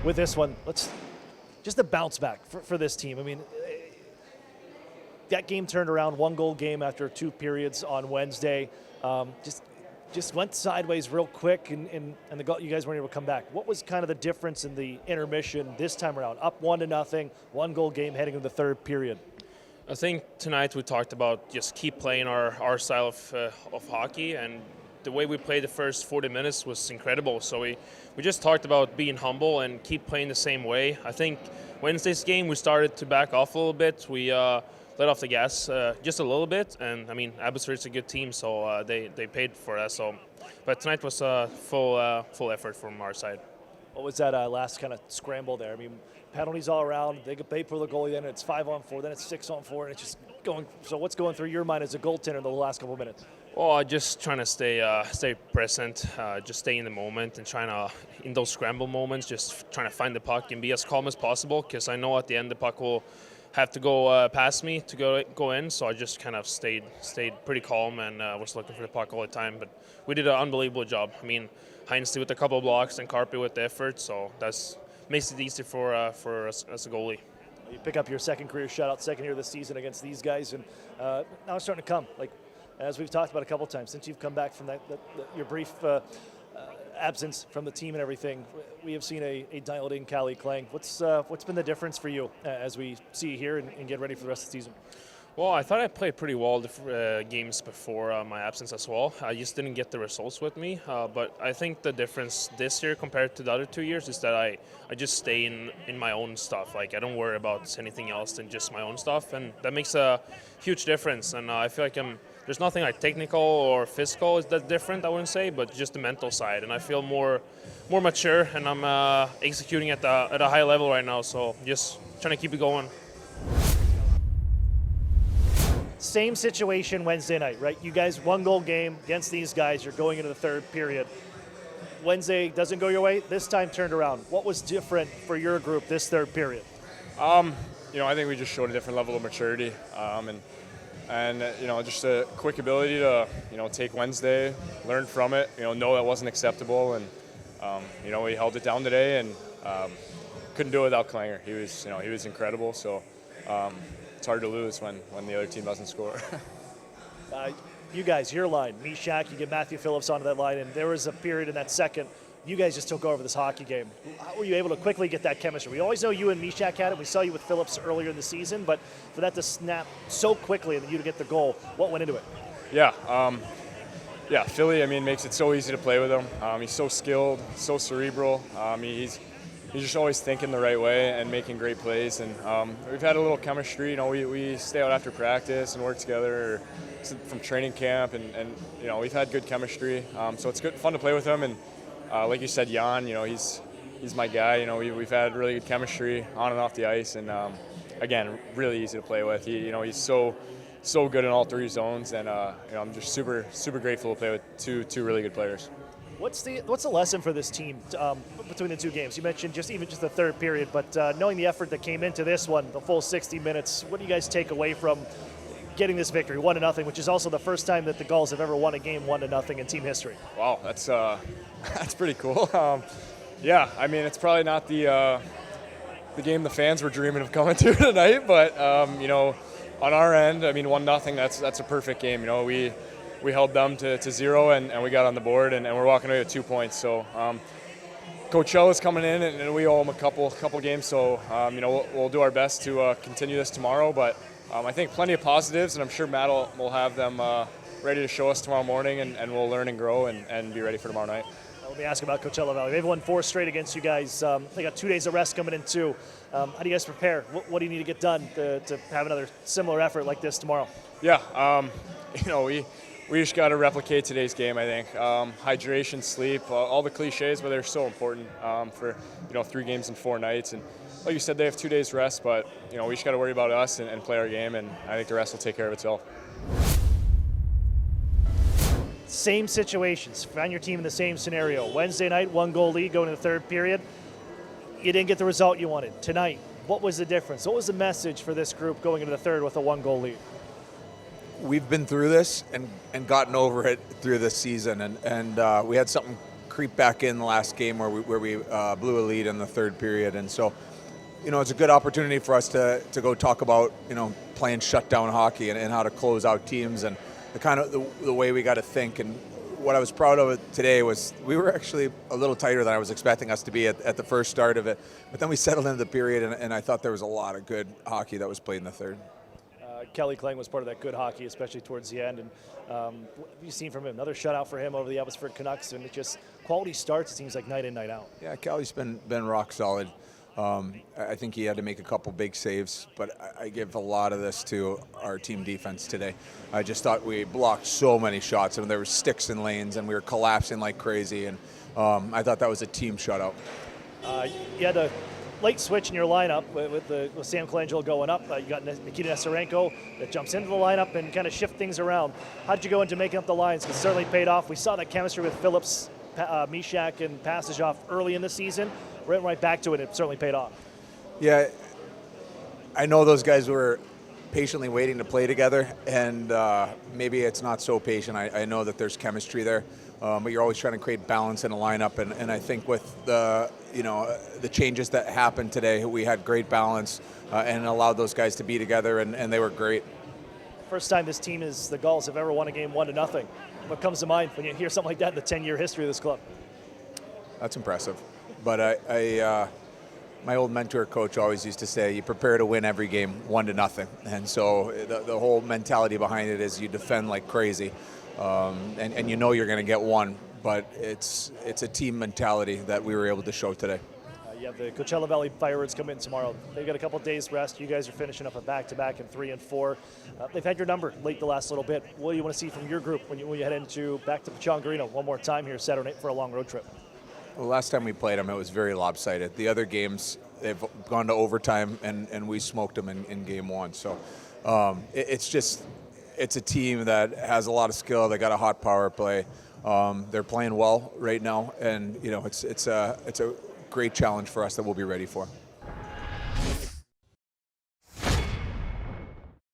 with this one. Just a bounce back for this team. I mean, that game turned around, 1-goal game after 2 periods on Wednesday. Just went sideways real quick, and you guys weren't able to come back. What was kind of the difference in the intermission this time around? Up 1-0, 1-goal game heading into the third period. I think tonight we talked about just keep playing our style of hockey, and the way we played the first 40 minutes was incredible. So we just talked about being humble and keep playing the same way. I think Wednesday's game we started to back off a little bit. We let off the gas just a little bit, and I mean Abbotsford's a good team, so they paid for that. So, but tonight was full effort from our side. What was that last kind of scramble there? I mean, penalties all around. They pull the goalie, then it's 5-on-4, then it's 6-on-4, and it's just going. So what's going through your mind as a goaltender in the last couple of minutes? Well, just trying to stay present, just stay in the moment, and trying to, in those scramble moments, just trying to find the puck and be as calm as possible, because I know at the end the puck will have to go past me to go in. So I just kind of stayed pretty calm and was looking for the puck all the time. But we did an unbelievable job. I mean, Heinz with a couple of blocks and Carpe with the effort, so that's makes it easier for us as a goalie. You pick up your second career shutout, second year of the season against these guys, and now it's starting to come. Like, as we've talked about a couple of times, since you've come back from your brief absence from the team and everything, we have seen a dialed-in Calle Clang. What's been the difference for you as we see you here and get ready for the rest of the season? Well, I thought I played pretty well the games before my absence as well. I just didn't get the results with me. But I think the difference this year compared to the other 2 years is that I just stay in my own stuff. Like, I don't worry about anything else than just my own stuff. And that makes a huge difference. And I feel like there's nothing like technical or physical is that different, I wouldn't say, but just the mental side. And I feel more mature, and I'm executing at a high level right now. So just trying to keep it going. Same situation Wednesday night, right? You guys 1-goal game against these guys. You're going into the third period. Wednesday doesn't go your way. This time turned around. What was different for your group this third period? I think we just showed a different level of maturity, and just a quick ability to take Wednesday, learn from it, know that wasn't acceptable, and we held it down today, and couldn't do it without Klanger. He was incredible. So. It's hard to lose when the other team doesn't score. You guys, your line, Mishak, you get Matthew Phillips onto that line, and there was a period in that second, you guys just took over this hockey game. How were you able to quickly get that chemistry? We always know you and Mishak had it. We saw you with Phillips earlier in the season, but for that to snap so quickly and you to get the goal, what went into it? Yeah, Philly, makes it so easy to play with him. He's so skilled, so cerebral. He's just always thinking the right way and making great plays. And we've had a little chemistry. We stay out after practice and work together from training camp, and we've had good chemistry. So it's fun to play with him. And like you said, Jan, he's my guy. We've had really good chemistry on and off the ice, and again, really easy to play with. He's so good in all 3 zones, and I'm just super grateful to play with two really good players. What's the lesson for this team between the 2 games? You mentioned just the third period, but knowing the effort that came into this one, the full 60 minutes, what do you guys take away from getting this victory, 1-0, which is also the first time that the Gulls have ever won a game 1-0 in team history? Wow, that's pretty cool. It's probably not the game the fans were dreaming of coming to tonight, but on our end, 1-0, that's a perfect game. We held them to 0, and we got on the board, and we're walking away with 2 points. So Coach L is coming in, and we owe him a couple games. So we'll do our best to continue this tomorrow. But I think plenty of positives, and I'm sure Matt will have them ready to show us tomorrow morning, and we'll learn and grow and be ready for tomorrow night. Let me ask about Coachella Valley. They've won 4 straight against you guys. They got 2 days of rest coming in too. How do you guys prepare? What do you need to get done to have another similar effort like this tomorrow? Yeah, we just got to replicate today's game, I think. Hydration, sleep, all the cliches, but they're so important for 3 games in 4 nights. And like you said, they have 2 days rest, but we just got to worry about us and play our game, and I think the rest will take care of itself. Same situations. Found your team in the same scenario. Wednesday night, 1-goal lead going into the third period. You didn't get the result you wanted. Tonight, what was the difference? What was the message for this group going into the third with a 1-goal lead? We've been through this and gotten over it through this season, and we had something creep back in the last game where we blew a lead in the third period. And so, it's a good opportunity for us to go talk about, playing shutdown hockey and how to close out teams and the kind of the way we got to think. And what I was proud of today was we were actually a little tighter than I was expecting us to be at the first start of it. But then we settled into the period, and I thought there was a lot of good hockey that was played in the third. Calle Clang was part of that good hockey, especially towards the end. And what have you seen from him? Another shutout for him over the Abbotsford Canucks, and it just quality starts. It seems like night in, night out. Yeah, Calle's been rock solid. I think he had to make a couple big saves, but I give a lot of this to our team defense today. I just thought we blocked so many shots, and there were sticks in lanes, and we were collapsing like crazy. And I thought that was a team shutout. You had a late switch in your lineup with Sam Colangelo going up. You got Nikita Nestorenko that jumps into the lineup and kind of shift things around. How did you go into making up the lines? Because it certainly paid off. We saw that chemistry with Phillips, Mishak, and Pastujov early in the season. Went right back to it. It certainly paid off. Yeah, I know those guys were patiently waiting to play together, and maybe it's not so patient. I know that there's chemistry there, but you're always trying to create balance in a lineup, and I think with the changes that happened today, we had great balance and allowed those guys to be together, and they were great. First time this team the Gulls have ever won a game 1-0. What comes to mind when you hear something like that in the 10-year history of this club? That's impressive. But my old mentor coach always used to say, you prepare to win every game 1-0. And so the whole mentality behind it is you defend like crazy. And you're going to get one, but it's a team mentality that we were able to show today. You have the Coachella Valley Firebirds come in tomorrow. They've got a couple days rest. You guys are finishing up a back-to-back in 3 and 4. They've had your number late the last little bit. What do you want to see from your group when you head back to Pechanga Arena one more time here Saturday night for a long road trip? Well, last time we played them, it was very lopsided. The other games, they've gone to overtime, and we smoked them in game one. So it's a team that has a lot of skill. They got a hot power play. They're playing well right now, and it's a great challenge for us that we'll be ready for.